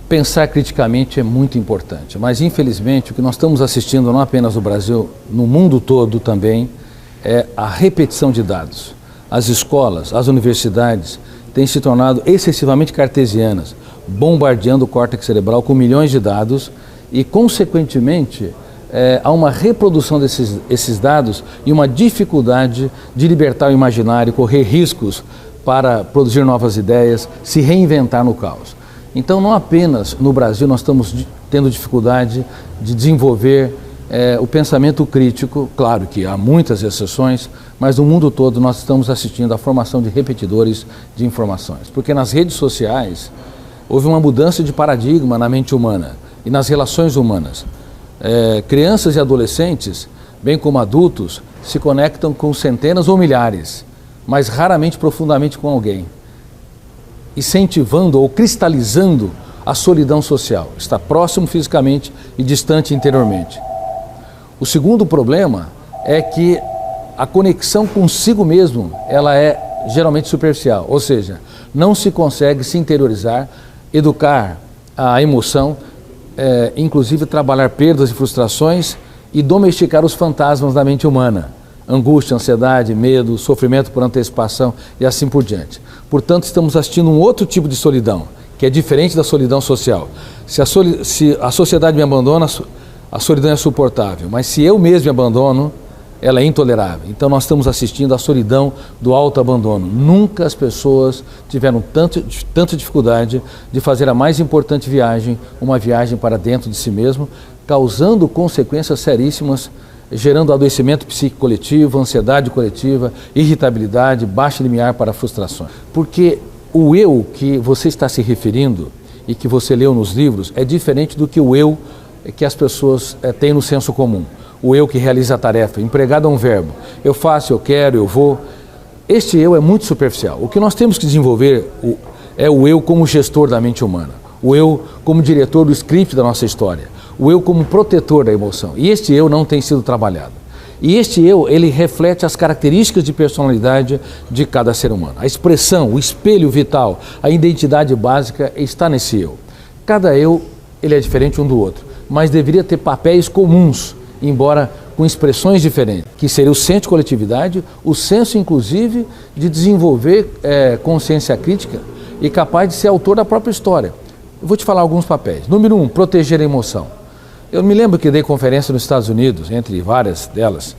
Pensar criticamente é muito importante, mas infelizmente o que nós estamos assistindo não apenas no Brasil, no mundo todo também, é a repetição de dados. As escolas, as universidades têm se tornado excessivamente cartesianas, bombardeando o córtex cerebral com milhões de dados e, consequentemente, há uma reprodução desses dados e uma dificuldade de libertar o imaginário, correr riscos para produzir novas ideias, se reinventar no caos. Então, não apenas no Brasil nós estamos tendo dificuldade de desenvolver o pensamento crítico, claro que há muitas exceções, mas no mundo todo nós estamos assistindo à formação de repetidores de informações. Porque nas redes sociais houve uma mudança de paradigma na mente humana e nas relações humanas. Crianças e adolescentes, bem como adultos, se conectam com centenas ou milhares, mas raramente profundamente com alguém, incentivando ou cristalizando a solidão social, está próximo fisicamente e distante interiormente. O segundo problema é que a conexão consigo mesmo, ela é geralmente superficial, ou seja, não se consegue se interiorizar, educar a emoção, inclusive trabalhar perdas e frustrações e domesticar os fantasmas da mente humana. Angústia, ansiedade, medo, sofrimento por antecipação e assim por diante. Portanto, estamos assistindo um outro tipo de solidão, que é diferente da solidão social. Se a sociedade me abandona, a solidão é suportável, mas se eu mesmo me abandono, ela é intolerável. Então nós estamos assistindo à solidão do autoabandono. Nunca as pessoas tiveram tanta dificuldade de fazer a mais importante viagem, uma viagem para dentro de si mesmo, causando consequências seríssimas, gerando adoecimento psíquico coletivo, ansiedade coletiva, irritabilidade, baixa limiar para frustrações. Porque o eu que você está se referindo e que você leu nos livros é diferente do que o eu que as pessoas têm no senso comum. O eu que realiza a tarefa, empregado é um verbo. Eu faço, eu quero, eu vou. Este eu é muito superficial. O que nós temos que desenvolver é o eu como gestor da mente humana. O eu como diretor do script da nossa história. O eu como protetor da emoção. E este eu não tem sido trabalhado. E este eu, ele reflete as características de personalidade de cada ser humano. A expressão, o espelho vital, a identidade básica está nesse eu. Cada eu, ele é diferente um do outro, mas deveria ter papéis comuns, embora com expressões diferentes, que seria o senso de coletividade, o senso, inclusive, de desenvolver consciência crítica e capaz de ser autor da própria história. Eu vou te falar alguns papéis. Número 1, proteger a emoção. Eu me lembro que dei conferência nos Estados Unidos, entre várias delas,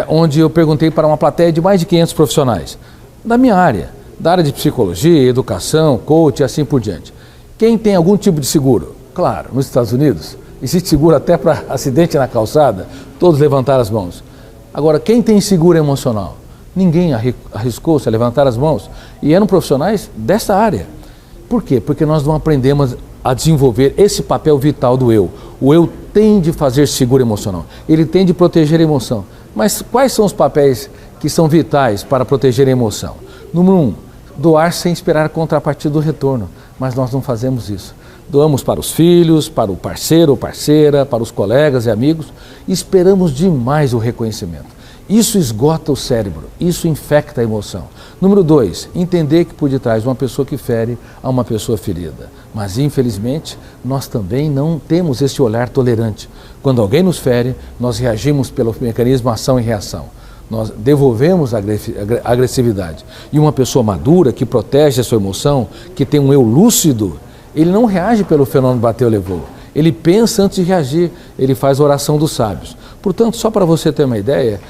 onde eu perguntei para uma plateia de mais de 500 profissionais, da minha área, da área de psicologia, educação, coach e assim por diante. Quem tem algum tipo de seguro? Claro, nos Estados Unidos, existe seguro até para acidente na calçada, todos levantaram as mãos. Agora, quem tem seguro emocional? Ninguém arriscou-se a levantar as mãos e eram profissionais dessa área. Por quê? Porque nós não aprendemos a desenvolver esse papel vital do eu. O eu tem de fazer seguro emocional, ele tem de proteger a emoção. Mas quais são os papéis que são vitais para proteger a emoção? Número 1, doar sem esperar a contrapartida do retorno, mas nós não fazemos isso. Doamos para os filhos, para o parceiro ou parceira, para os colegas e amigos e esperamos demais o reconhecimento. Isso esgota o cérebro, isso infecta a emoção. Número 2, entender que por detrás de uma pessoa que fere, há uma pessoa ferida. Mas infelizmente, nós também não temos esse olhar tolerante. Quando alguém nos fere, nós reagimos pelo mecanismo ação e reação. Nós devolvemos a agressividade. E uma pessoa madura, que protege a sua emoção, que tem um eu lúcido, ele não reage pelo fenômeno bateu ou levou. Ele pensa antes de reagir, ele faz a oração dos sábios. Portanto, só para você ter uma ideia,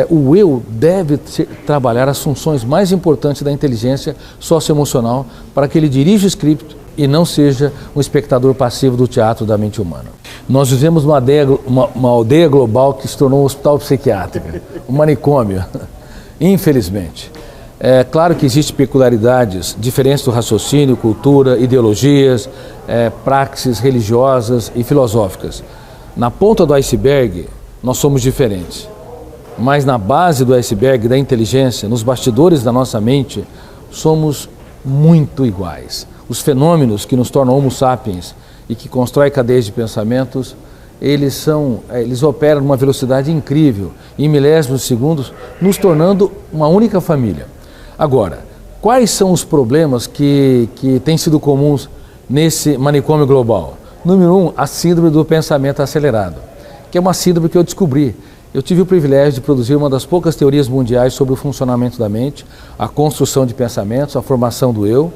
o eu deve trabalhar as funções mais importantes da inteligência socioemocional para que ele dirija o script e não seja um espectador passivo do teatro da mente humana. Nós vivemos uma aldeia global que se tornou um hospital psiquiátrico, um manicômio, infelizmente. É claro que existem peculiaridades, diferenças do raciocínio, cultura, ideologias, praxes religiosas e filosóficas. Na ponta do iceberg, nós somos diferentes. Mas na base do iceberg da inteligência, nos bastidores da nossa mente, somos muito iguais. Os fenômenos que nos tornam homo sapiens e que constroem cadeias de pensamentos, eles operam numa velocidade incrível, em milésimos de segundos, nos tornando uma única família. Agora, quais são os problemas que têm sido comuns nesse manicômio global? Número 1, a síndrome do pensamento acelerado, que é uma síndrome que eu descobri. Eu tive o privilégio de produzir uma das poucas teorias mundiais sobre o funcionamento da mente, a construção de pensamentos, a formação do eu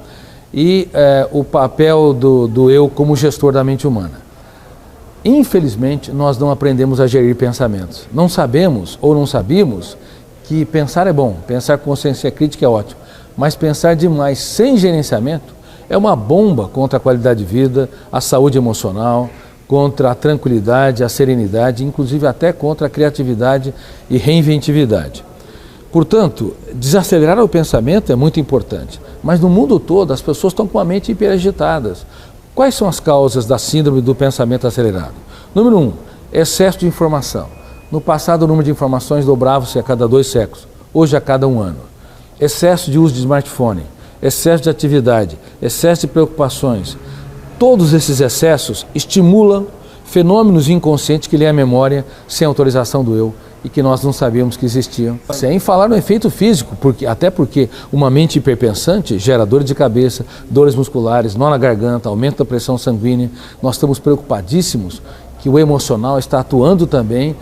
e o papel do eu como gestor da mente humana. Infelizmente, nós não aprendemos a gerir pensamentos. Não sabemos ou não sabíamos que pensar é bom, pensar com consciência crítica é ótimo, mas pensar demais sem gerenciamento é uma bomba contra a qualidade de vida, a saúde emocional, contra a tranquilidade, a serenidade, inclusive até contra a criatividade e reinventividade. Portanto, desacelerar o pensamento é muito importante, mas no mundo todo as pessoas estão com a mente hiperagitadas. Quais são as causas da síndrome do pensamento acelerado? Número 1, excesso de informação. No passado, o número de informações dobrava-se a cada 2 séculos, hoje a cada 1 ano. Excesso de uso de smartphone, excesso de atividade, excesso de preocupações. Todos esses excessos estimulam fenômenos inconscientes que lêem a memória sem autorização do eu e que nós não sabíamos que existiam. Sem falar no efeito físico, até porque uma mente hiperpensante gera dores de cabeça, dores musculares, nó na garganta, aumento da pressão sanguínea. Nós estamos preocupadíssimos que o emocional está atuando também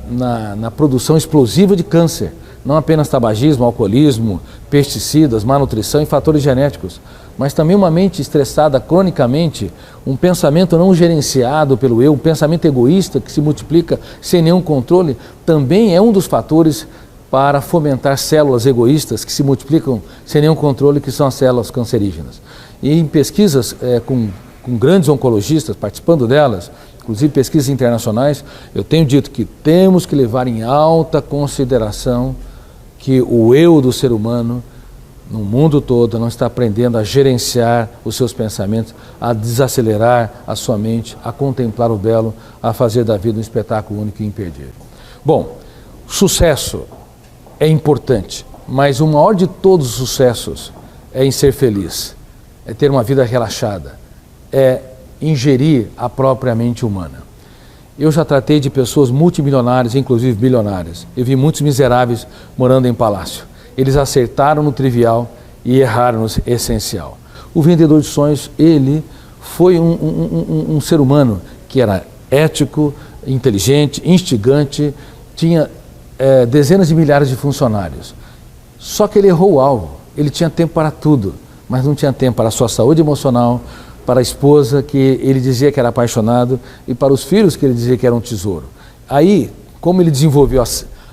na produção explosiva de câncer. Não apenas tabagismo, alcoolismo, pesticidas, má nutrição e fatores genéticos, mas também uma mente estressada cronicamente, um pensamento não gerenciado pelo eu, um pensamento egoísta que se multiplica sem nenhum controle, também é um dos fatores para fomentar células egoístas que se multiplicam sem nenhum controle, que são as células cancerígenas. E em pesquisas com grandes oncologistas participando delas, inclusive pesquisas internacionais, eu tenho dito que temos que levar em alta consideração que o eu do ser humano, no mundo todo, não está aprendendo a gerenciar os seus pensamentos, a desacelerar a sua mente, a contemplar o belo, a fazer da vida um espetáculo único e imperdível. Bom, sucesso é importante, mas o maior de todos os sucessos é em ser feliz, é ter uma vida relaxada, é ingerir a própria mente humana. Eu já tratei de pessoas multimilionárias, inclusive bilionárias. Eu vi muitos miseráveis morando em palácio. Eles acertaram no trivial e erraram no essencial. O vendedor de sonhos, ele foi um ser humano que era ético, inteligente, instigante, tinha dezenas de milhares de funcionários. Só que ele errou o alvo. Ele tinha tempo para tudo, mas não tinha tempo para a sua saúde emocional, para a esposa que ele dizia que era apaixonado e para os filhos que ele dizia que era um tesouro. Aí, como ele desenvolveu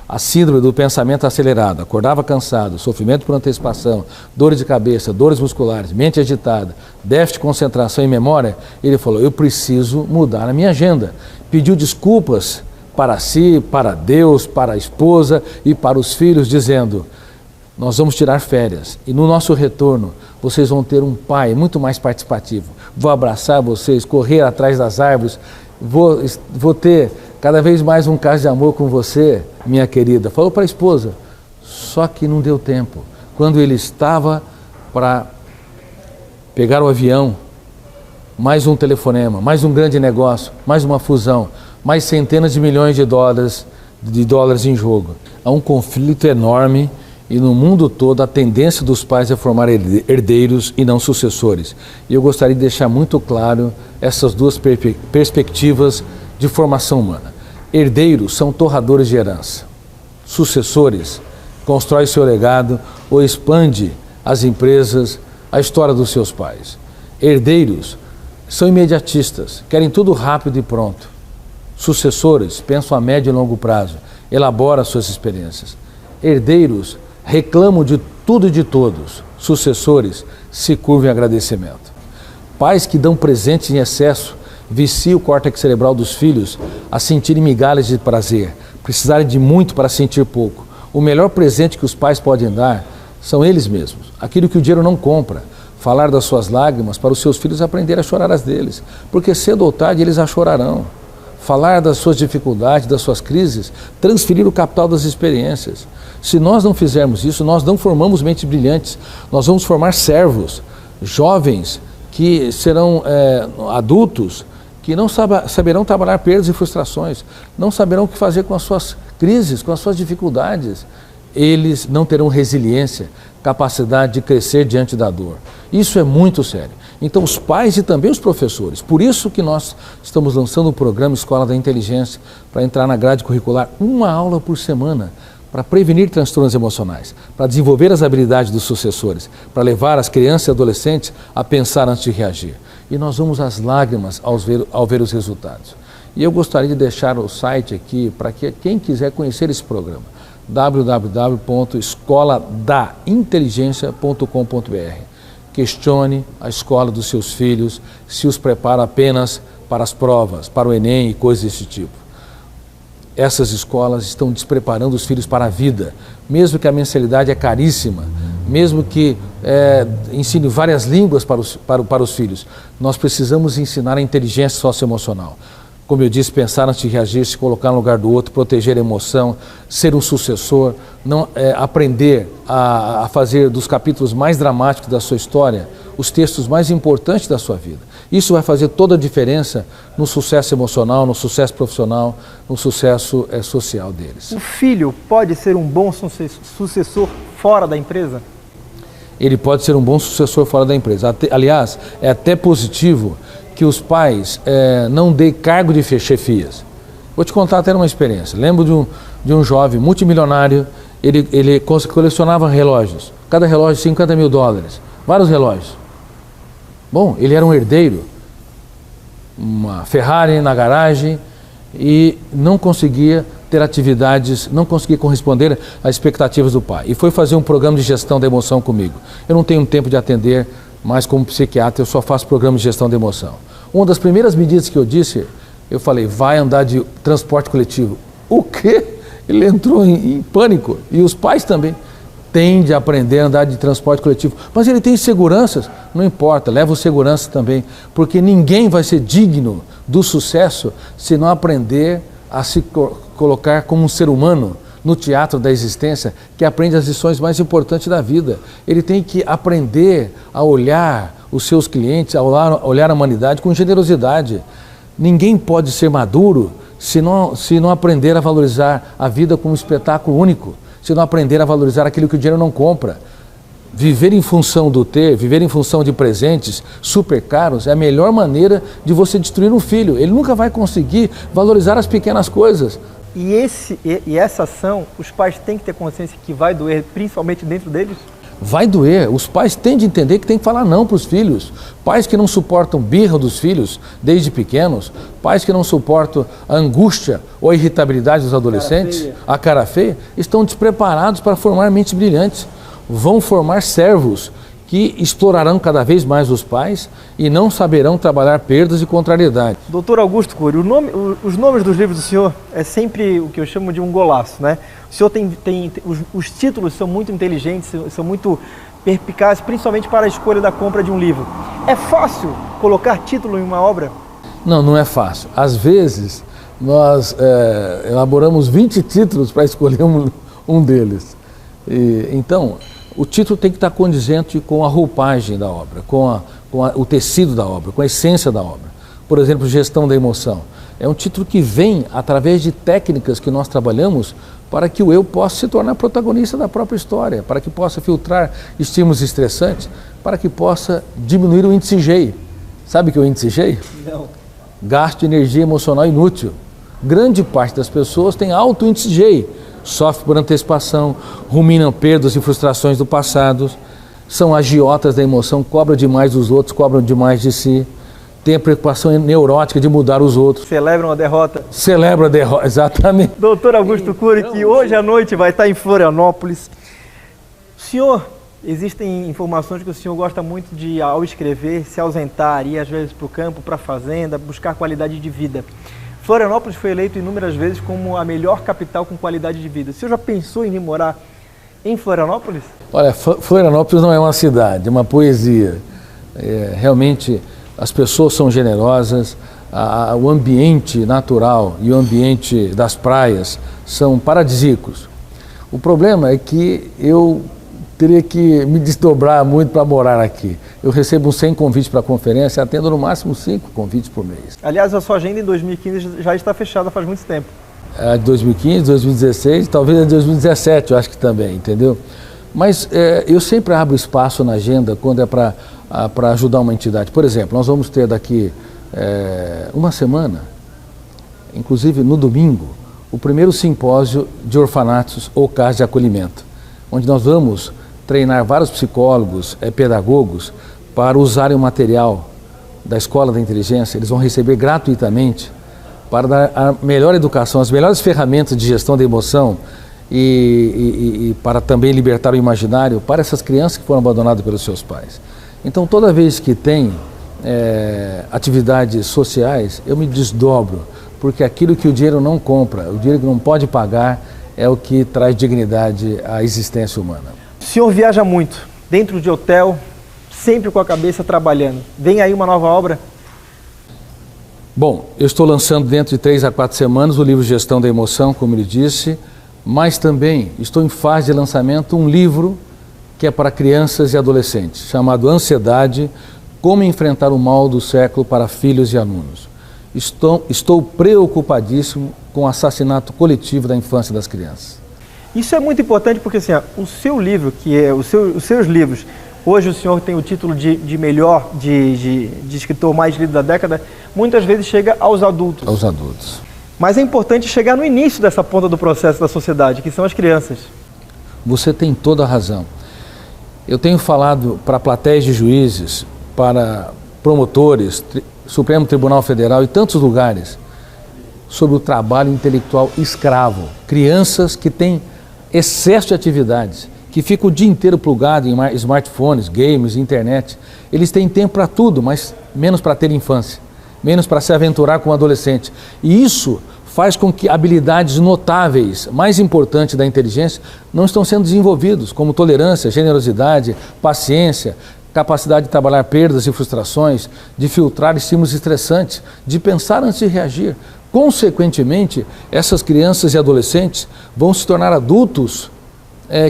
a síndrome do pensamento acelerado, acordava cansado, sofrimento por antecipação, dores de cabeça, dores musculares, mente agitada, déficit de concentração e memória, ele falou, eu preciso mudar a minha agenda. Pediu desculpas para si, para Deus, para a esposa e para os filhos, dizendo, nós vamos tirar férias e no nosso retorno vocês vão ter um pai muito mais participativo. Vou abraçar vocês, correr atrás das árvores, vou ter cada vez mais um caso de amor com você, minha querida. Falou para a esposa, só que não deu tempo. Quando ele estava para pegar o avião, mais um telefonema, mais um grande negócio, mais uma fusão, mais centenas de milhões de dólares em jogo. Há um conflito enorme. E no mundo todo a tendência dos pais é formar herdeiros e não sucessores. E eu gostaria de deixar muito claro essas duas perspectivas de formação humana. Herdeiros são torradores de herança. Sucessores constroem seu legado ou expande as empresas, a história dos seus pais. Herdeiros são imediatistas, querem tudo rápido e pronto. Sucessores pensam a médio e longo prazo, elaboram suas experiências. Herdeiros reclamam de tudo e de todos. Sucessores se curvam em agradecimento. Pais que dão presentes em excesso viciam o córtex cerebral dos filhos a sentirem migalhas de prazer, precisarem de muito para sentir pouco. O melhor presente que os pais podem dar são eles mesmos, aquilo que o dinheiro não compra. Falar das suas lágrimas para os seus filhos aprenderem a chorar as deles, porque cedo ou tarde eles a chorarão. Falar das suas dificuldades, das suas crises, transferir o capital das experiências. Se nós não fizermos isso, nós não formamos mentes brilhantes, nós vamos formar servos, jovens que serão adultos, que não saberão trabalhar perdas e frustrações, não saberão o que fazer com as suas crises, com as suas dificuldades. Eles não terão resiliência, capacidade de crescer diante da dor. Isso é muito sério. Então os pais e também os professores. Por isso que nós estamos lançando o programa Escola da Inteligência, para entrar na grade curricular 1 aula por semana, para prevenir transtornos emocionais, para desenvolver as habilidades dos sucessores, para levar as crianças e adolescentes a pensar antes de reagir. E nós vamos às lágrimas ao ver os resultados. E eu gostaria de deixar o site aqui para que quem quiser conhecer esse programa, www.escoladainteligencia.com.br. Questione a escola dos seus filhos, se os prepara apenas para as provas, para o Enem e coisas desse tipo. Essas escolas estão despreparando os filhos para a vida, mesmo que a mensalidade é caríssima, mesmo que ensine várias línguas para os filhos. Nós precisamos ensinar a inteligência socioemocional. Como eu disse, pensar antes de reagir, se colocar no lugar do outro, proteger a emoção, ser um sucessor, aprender a fazer dos capítulos mais dramáticos da sua história os textos mais importantes da sua vida. Isso vai fazer toda a diferença no sucesso emocional, no sucesso profissional, no sucesso social deles. O filho pode ser um bom sucessor fora da empresa? Ele pode ser um bom sucessor fora da empresa. Aliás, é até positivo que os pais não deem cargo de chefias. Vou te contar até uma experiência. Lembro de um jovem multimilionário, ele colecionava relógios, cada relógio $50 mil, vários relógios. Bom, ele era um herdeiro, uma Ferrari na garagem e não conseguia ter atividades, não conseguia corresponder às expectativas do pai. E foi fazer um programa de gestão da emoção comigo. Eu não tenho tempo de atender, mas como psiquiatra eu só faço programa de gestão da emoção. Uma das primeiras medidas que eu disse, eu falei, vai andar de transporte coletivo. O quê? Ele entrou em pânico e os pais também. Tem de aprender a andar de transporte coletivo. Mas ele tem seguranças, não importa, leva o segurança também, porque ninguém vai ser digno do sucesso se não aprender a se colocar como um ser humano no teatro da existência, que aprende as lições mais importantes da vida. Ele tem que aprender a olhar os seus clientes, a olhar a humanidade com generosidade. Ninguém pode ser maduro se não aprender a valorizar a vida como um espetáculo único, se não aprender a valorizar aquilo que o dinheiro não compra. Viver em função do ter, viver em função de presentes super caros é a melhor maneira de você destruir um filho. Ele nunca vai conseguir valorizar as pequenas coisas. E essa ação, os pais têm que ter consciência que vai doer, principalmente dentro deles? Vai doer. Os pais têm de entender que tem que falar não para os filhos. Pais que não suportam birra dos filhos desde pequenos, pais que não suportam a angústia ou a irritabilidade dos adolescentes, a cara feia, estão despreparados para formar mentes brilhantes. Vão formar servos que explorarão cada vez mais os pais e não saberão trabalhar perdas e contrariedade. Doutor Augusto Cury, os nomes dos livros do senhor é sempre o que eu chamo de um golaço, né? O senhor os títulos são muito inteligentes, são muito perspicazes, principalmente para a escolha da compra de um livro. É fácil colocar título em uma obra? Não, não é fácil. Às vezes, nós elaboramos 20 títulos para escolher um deles. Então, o título tem que estar condizente com a roupagem da obra, com o tecido da obra, com a essência da obra. Por exemplo, Gestão da Emoção. É um título que vem através de técnicas que nós trabalhamos para que o eu possa se tornar protagonista da própria história, para que possa filtrar estímulos estressantes, para que possa diminuir o índice GEI. Sabe o que é o índice GEI? Não. Gasto de energia emocional inútil. Grande parte das pessoas tem alto índice GEI. Sofre por antecipação, ruminam perdas e frustrações do passado, são agiotas da emoção, cobram demais dos outros, cobram demais de si, têm a preocupação neurótica de mudar os outros. Celebram a derrota. Celebram a derrota, exatamente. Doutor Augusto Cury, que hoje à noite vai estar em Florianópolis. Senhor, existem informações que o senhor gosta muito de, ao escrever, se ausentar, ir às vezes para o campo, para a fazenda, buscar qualidade de vida. Florianópolis foi eleito inúmeras vezes como a melhor capital com qualidade de vida. O senhor já pensou em ir morar em Florianópolis? Olha, Florianópolis não é uma cidade, é uma poesia. Realmente as pessoas são generosas, o ambiente natural e o ambiente das praias são paradisíacos. O problema é que eu teria que me desdobrar muito para morar aqui. Eu recebo uns 100 convites para a conferência e atendo no máximo 5 convites por mês. Aliás, a sua agenda em 2015 já está fechada faz muito tempo. De 2015, 2016, talvez em 2017, eu acho que também, entendeu? Mas eu sempre abro espaço na agenda quando é para ajudar uma entidade. Por exemplo, nós vamos ter daqui uma semana, inclusive no domingo, o primeiro simpósio de orfanatos ou casas de acolhimento, onde nós vamos treinar vários psicólogos, pedagogos, para usarem o material da Escola da Inteligência. Eles vão receber gratuitamente para dar a melhor educação, as melhores ferramentas de gestão da emoção e para também libertar o imaginário para essas crianças que foram abandonadas pelos seus pais. Então, toda vez que tem atividades sociais, eu me desdobro, porque aquilo que o dinheiro não compra, o dinheiro que não pode pagar, é o que traz dignidade à existência humana. O senhor viaja muito, dentro de hotel, sempre com a cabeça trabalhando. Vem aí uma nova obra? Bom, eu estou lançando dentro de 3 a 4 semanas o livro Gestão da Emoção, como ele disse, mas também estou em fase de lançamento um livro que é para crianças e adolescentes, chamado Ansiedade, Como Enfrentar o Mal do Século para Filhos e Alunos. Estou preocupadíssimo com o assassinato coletivo da infância das crianças. Isso é muito importante porque assim, o seu livro, que é os seus livros, hoje o senhor tem o título de melhor, de escritor mais lido da década, muitas vezes chega aos adultos. Aos adultos. Mas é importante chegar no início dessa ponta do processo da sociedade, que são as crianças. Você tem toda a razão. Eu tenho falado para plateias de juízes, para promotores, Supremo Tribunal Federal e tantos lugares, sobre o trabalho intelectual escravo. Crianças que têm excesso de atividades, que ficam o dia inteiro plugado em smartphones, games, internet. Eles têm tempo para tudo, mas menos para ter infância, menos para se aventurar com o adolescente. E isso faz com que habilidades notáveis, mais importantes da inteligência, não estão sendo desenvolvidos, como tolerância, generosidade, paciência, capacidade de trabalhar perdas e frustrações, de filtrar estímulos estressantes, de pensar antes de reagir. Consequentemente, essas crianças e adolescentes vão se tornar adultos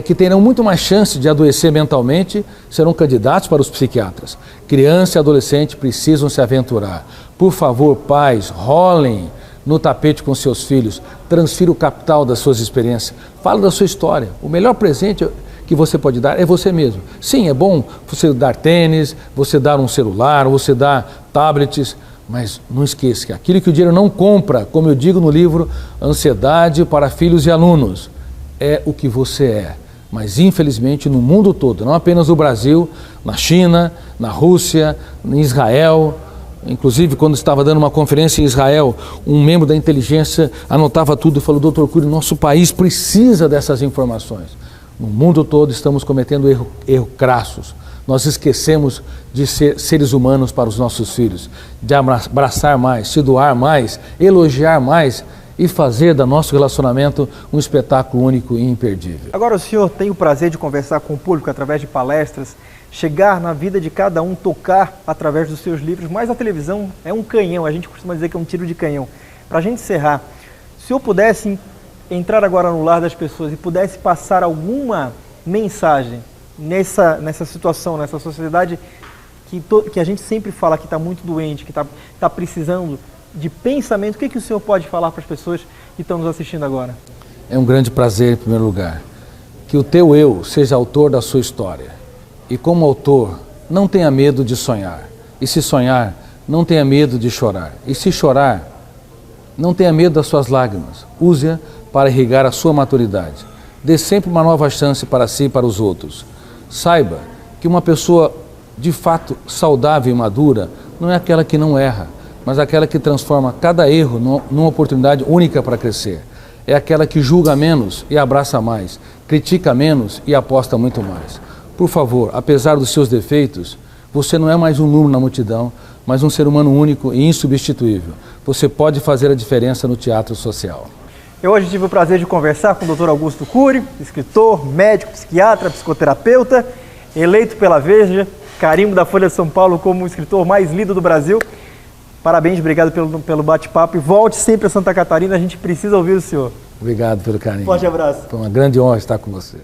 que terão muito mais chance de adoecer mentalmente, serão candidatos para os psiquiatras. Criança e adolescente precisam se aventurar. Por favor, pais, rolem no tapete com seus filhos, transfira o capital das suas experiências, fala da sua história. O melhor presente que você pode dar é você mesmo. Sim, é bom você dar tênis, você dar um celular, você dar tablets, mas não esqueça que aquilo que o dinheiro não compra, como eu digo no livro Ansiedade para Filhos e Alunos, é o que você é. Mas infelizmente no mundo todo, não apenas no Brasil, na China, na Rússia, em Israel, inclusive quando estava dando uma conferência em Israel, um membro da inteligência anotava tudo e falou: Dr. Cury, nosso país precisa dessas informações. No mundo todo estamos cometendo erros crassos. Nós esquecemos de ser seres humanos para os nossos filhos, de abraçar mais, se doar mais, elogiar mais e fazer do nosso relacionamento um espetáculo único e imperdível. Agora o senhor tem o prazer de conversar com o público através de palestras, chegar na vida de cada um, tocar através dos seus livros, mas a televisão é um canhão, a gente costuma dizer que é um tiro de canhão. Para a gente encerrar, se o senhor pudesse entrar agora no lar das pessoas e pudesse passar alguma mensagem nessa situação, nessa sociedade que a gente sempre fala que está muito doente, que está precisando de pensamento, o que o senhor pode falar para as pessoas que estão nos assistindo agora? É um grande prazer, em primeiro lugar, que o teu eu seja autor da sua história. E como autor, não tenha medo de sonhar. E se sonhar, não tenha medo de chorar. E se chorar, não tenha medo das suas lágrimas. Use-a para irrigar a sua maturidade. Dê sempre uma nova chance para si e para os outros. Saiba que uma pessoa de fato saudável e madura não é aquela que não erra, mas aquela que transforma cada erro numa oportunidade única para crescer. É aquela que julga menos e abraça mais, critica menos e aposta muito mais. Por favor, apesar dos seus defeitos, você não é mais um número na multidão, mas um ser humano único e insubstituível. Você pode fazer a diferença no teatro social. Eu hoje tive o prazer de conversar com o Dr. Augusto Cury, escritor, médico, psiquiatra, psicoterapeuta, eleito pela Veja, carimbo da Folha de São Paulo como o escritor mais lido do Brasil. Parabéns, obrigado pelo bate-papo e volte sempre a Santa Catarina, a gente precisa ouvir o senhor. Obrigado pelo carinho. Forte abraço. Foi uma grande honra estar com você.